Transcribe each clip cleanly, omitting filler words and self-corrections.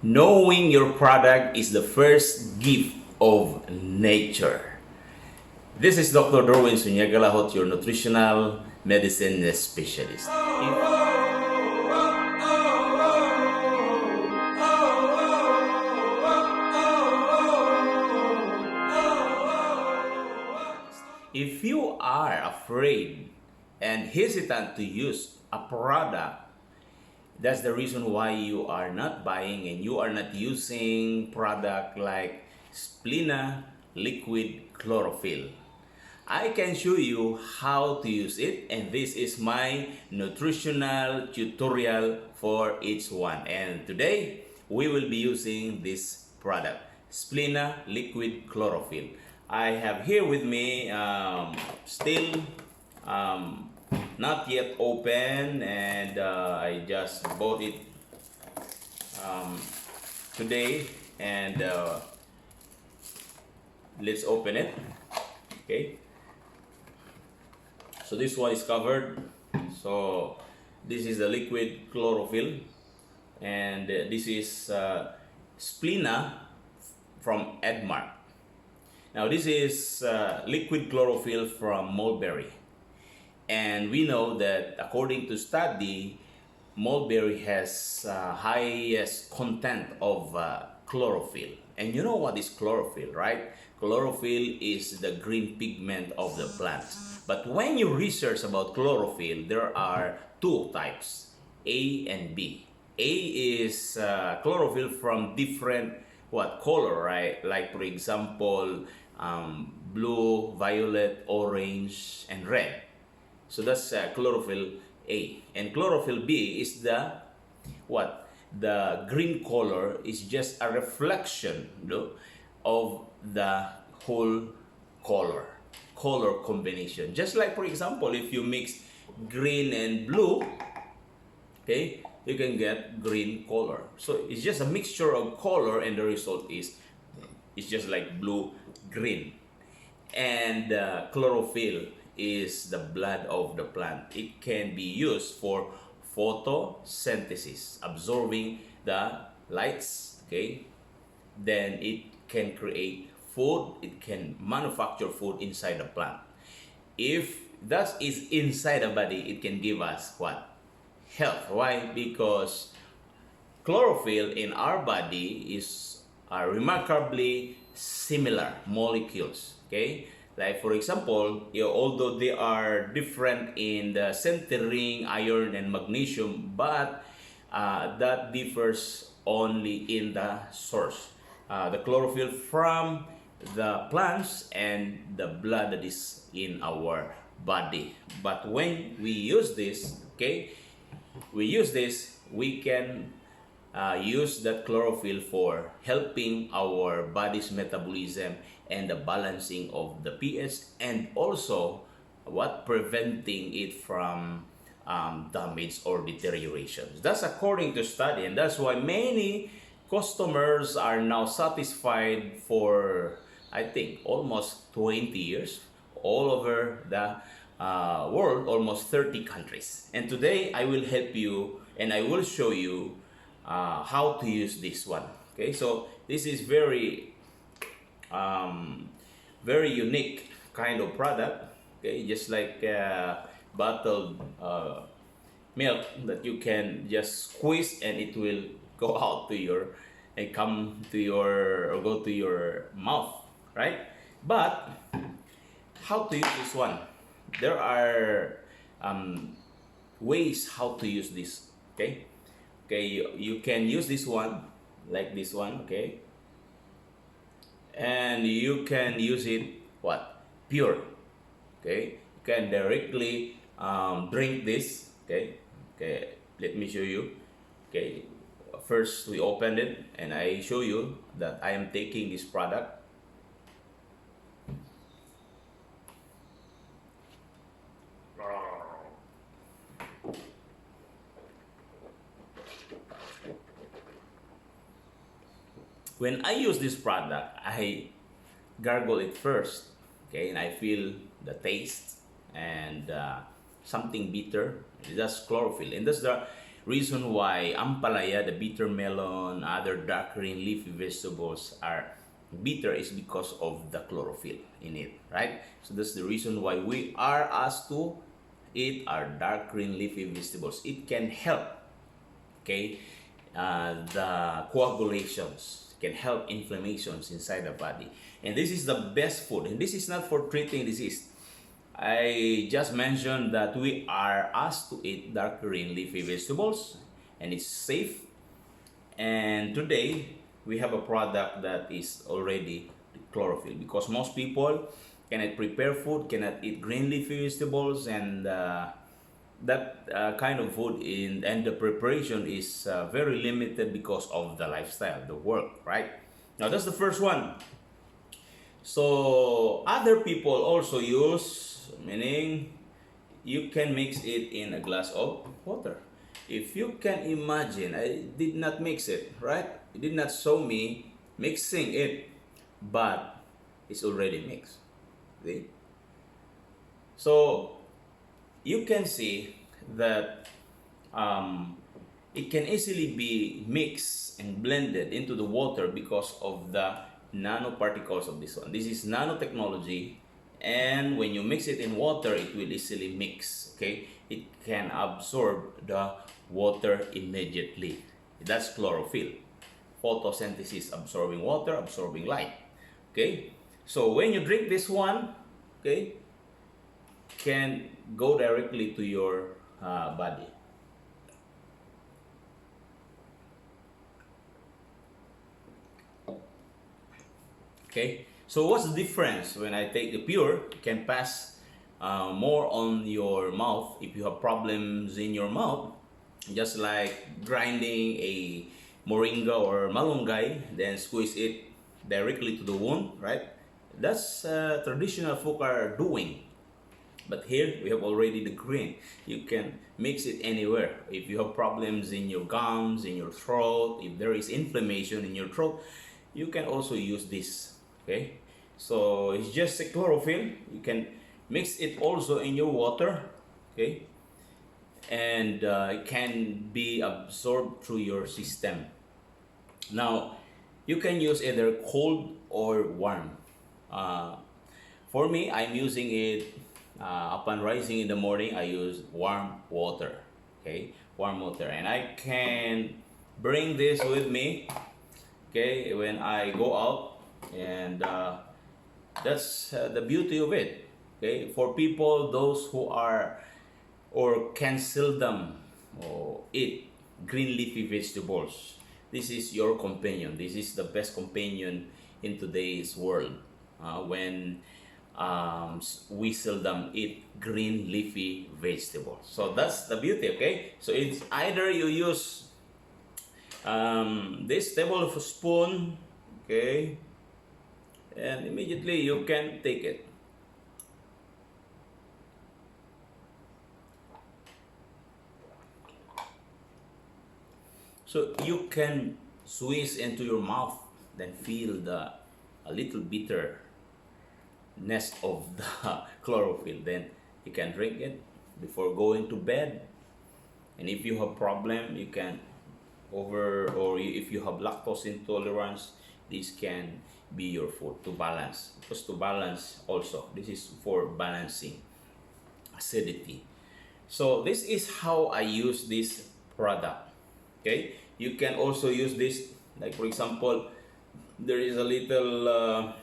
Knowing your product is the first gift of nature. This is Dr. Dorwin Lajot, your nutritional medicine specialist. If you are afraid and hesitant to use a product, that's the reason why you are not buying and you are not using product like Splina Liquid Chlorophyll. I can show you how to use it, and this is my nutritional tutorial for each one. And today we will be using this product, Splina Liquid Chlorophyll. I have here with me still not yet open, and I just bought it today, and let's open it. Okay, so this one is covered. So this is the liquid chlorophyll, and this is Splina from Edmark. Now this is liquid chlorophyll from mulberry. And we know that according to study, mulberry has highest content of chlorophyll. And you know what is chlorophyll, right? Chlorophyll is the green pigment of the plant. But when you research about chlorophyll, there are two types, A and B. A is chlorophyll from different color, right? Like for example, blue, violet, orange, and red. So that's chlorophyll A. And chlorophyll B is the the green color is just a reflection of the whole color combination. Just like for example, if you mix green and blue, okay, you can get green color. So it's just a mixture of color, and the result is it's just like blue green. And chlorophyll is the blood of the plant. It can be used for photosynthesis, absorbing the lights, okay? Then it can create food, it can manufacture food inside the plant. If that is inside the body, it can give us what? Health. Why? Because chlorophyll in our body is remarkably similar molecules, okay? Like for example, although they are different in the centering, iron and magnesium, but that differs only in the source. The chlorophyll from the plants and the blood that is in our body. But when we use this, okay, we can use that chlorophyll for helping our body's metabolism and the balancing of the pH, and also preventing it from damage or deterioration. That's according to study, and that's why many customers are now satisfied for, I think, almost 20 years all over the world, almost 30 countries. And today I will help you and I will show you how to use this one. Okay, so this is very unique kind of product. Okay, just like bottled milk that you can just squeeze and it will go out to your and come to your or go to your mouth, right? But how to use this one? There are ways how to use this. Okay, you can use this one like this one, okay, and you can use it pure, okay. You can directly drink this, okay. Let me show you. Okay, first we opened it and I show you that I am taking this product. When I use this product, I gargle it first, okay, and I feel the taste and something bitter. That's chlorophyll, and that's the reason why ampalaya, the bitter melon, other dark green leafy vegetables are bitter is because of the chlorophyll in it, right? So that's the reason why we are asked to eat our dark green leafy vegetables. It can help, okay, the coagulations, can help inflammations inside the body. And this is the best food. And this is not for treating disease. I just mentioned that we are asked to eat dark green leafy vegetables and it's safe. And today we have a product that is already chlorophyll, because most people cannot prepare food, cannot eat green leafy vegetables, and that kind of food and the preparation is very limited because of the lifestyle, the work, right? Now that's the first one. So other people also use, meaning you can mix it in a glass of water. If you can imagine, I did not mix it, right? It did not show me mixing it, but it's already mixed. See? So you can see that it can easily be mixed and blended into the water because of the nanoparticles of this one. This is nanotechnology, and when you mix it in water, it will easily mix, okay? It can absorb the water immediately. That's chlorophyll. Photosynthesis, absorbing water, absorbing light, okay? So when you drink this one, okay, can go directly to your body. Okay, so what's the difference when I take the pure? It can pass more on your mouth if you have problems in your mouth, just like grinding a moringa or malunggay, then squeeze it directly to the wound, right? That's traditional folk are doing. But here we have already the green. You can mix it anywhere. If you have problems in your gums, in your throat, if there is inflammation in your throat, you can also use this. Okay, so it's just a chlorophyll. You can mix it also in your water. Okay, and it can be absorbed through your system. Now, you can use either cold or warm. For me, I'm using it upon rising in the morning. I use warm water, okay, warm water, and I can bring this with me, okay, when I go out, and that's the beauty of it, okay. For people, those who are or can seldom or eat green leafy vegetables, this is your companion. This is the best companion in today's world when we seldom eat green leafy vegetables. So that's the beauty, okay? So it's either you use this tablespoon, okay, and immediately you can take it. So you can squeeze into your mouth, then feel the a little bitterness of the chlorophyll. Then you can drink it before going to bed. And if you have problem, you can if you have lactose intolerance, this can be your food to balance. Because to balance also, this is for balancing acidity. So this is how I use this product. Okay, you can also use this, like for example, there is a little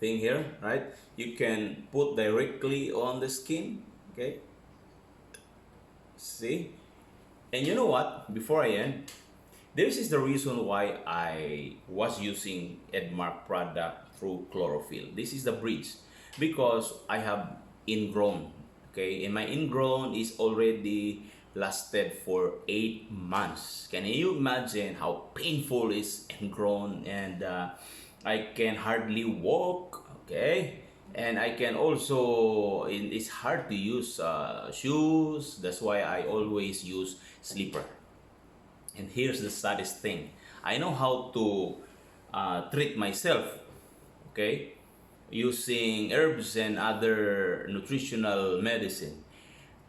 thing here, right? You can put directly on the skin, okay? See? And you know what? Before I end, this is the reason why I was using Edmark product through chlorophyll. This is the bridge, because I have ingrown, okay? And my ingrown is already lasted for 8 months. Can you imagine how painful is ingrown? And I can hardly walk, okay? And I can also, it's hard to use shoes. That's why I always use slipper. And here's the saddest thing. I know how to treat myself, okay, using herbs and other nutritional medicine.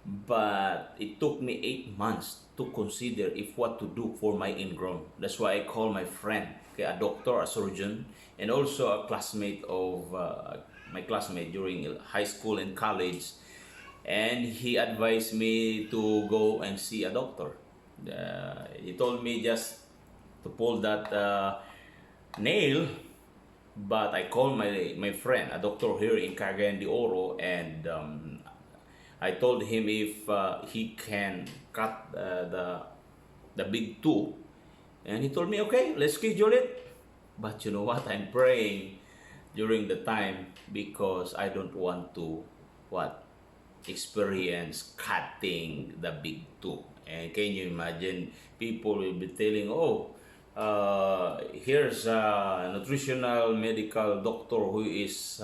but it took me 8 months to consider if what to do for my ingrown. That's why I call my friend, okay, a doctor, a surgeon, and also a classmate of my classmate during high school and college, and he advised me to go and see a doctor. He told me just to pull that nail, but I called my friend, a doctor here in Cagayan de Oro, and I told him if he can cut the big two, and he told me, okay, let's schedule it. But you know what? I'm praying during the time because I don't want to experience cutting the big two. And can you imagine, people will be telling, oh, here's a nutritional medical doctor who is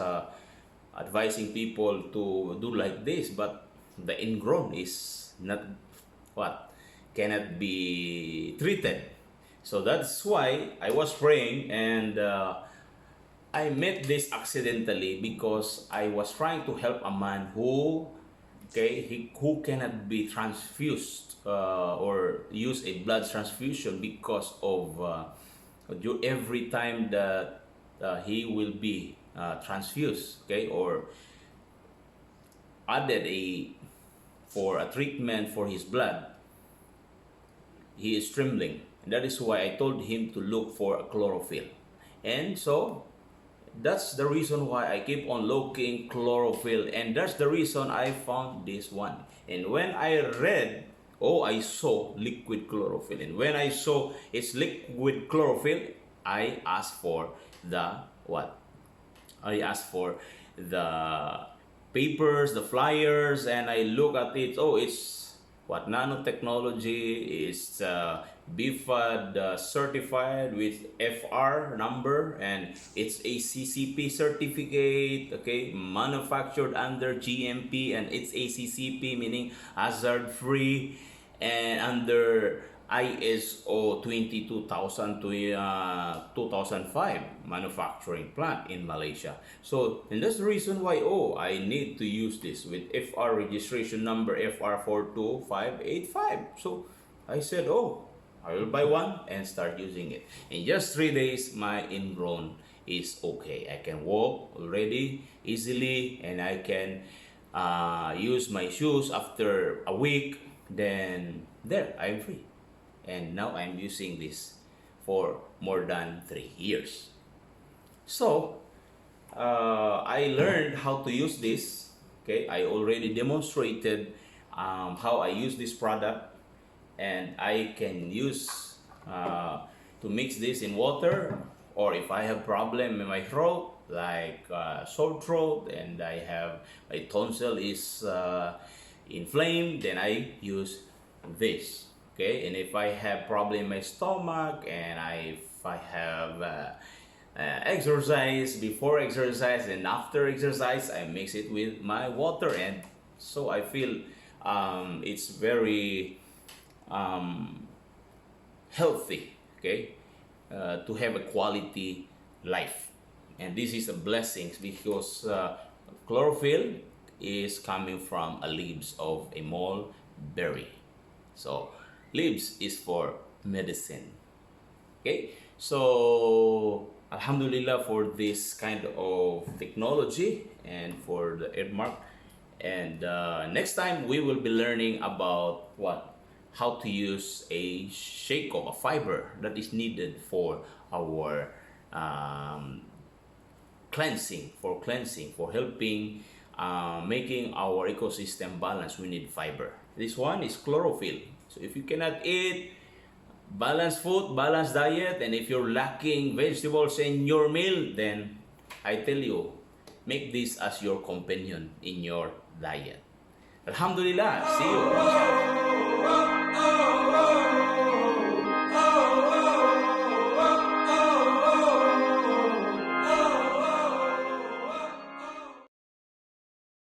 advising people to do like this, but the ingrown is not cannot be treated. So that's why I was praying, and I met this accidentally because I was trying to help a man who who cannot be transfused or use a blood transfusion because of every time that he will be transfused, or added for a treatment for his blood, he is trembling. And that is why I told him to look for a chlorophyll. And so that's the reason why I keep on looking chlorophyll, and that's the reason I found this one. And when I read, I saw liquid chlorophyll, and when I saw it's liquid chlorophyll, I asked for the papers, the flyers, and I look at it. It's nanotechnology, is BFAD certified with FR number, and it's a CCP certificate, manufactured under GMP, and it's a CCP meaning hazard free, and under ISO 22000 to 2005 manufacturing plant in Malaysia. So, and that's the reason why I need to use this with FR registration number FR42585. So I said, I will buy one and start using it. In just 3 days, my ingrown is okay. I can walk already easily, and I can use my shoes after a week. Then there, I'm free. And now I'm using this for more than 3 years. So I learned how to use this. I already demonstrated how I use this product, and I can use to mix this in water, or if I have problem in my throat, like sore throat, and I have my tonsil is inflamed, then I use this. And if I have problem in my stomach, and if I have exercise, before exercise and after exercise, I mix it with my water, and so I feel it's very healthy, to have a quality life. And this is a blessing because chlorophyll is coming from a leaves of a mulberry. So leaves is for medicine. So alhamdulillah for this kind of technology and for the Edmark. And next time we will be learning about how to use a shake of a fiber that is needed for our cleansing, for helping making our ecosystem balance. We need fiber. This one is chlorophyll. So if you cannot eat balanced food, balanced diet, and if you're lacking vegetables in your meal, then I tell you, make this as your companion in your diet. Alhamdulillah. See you.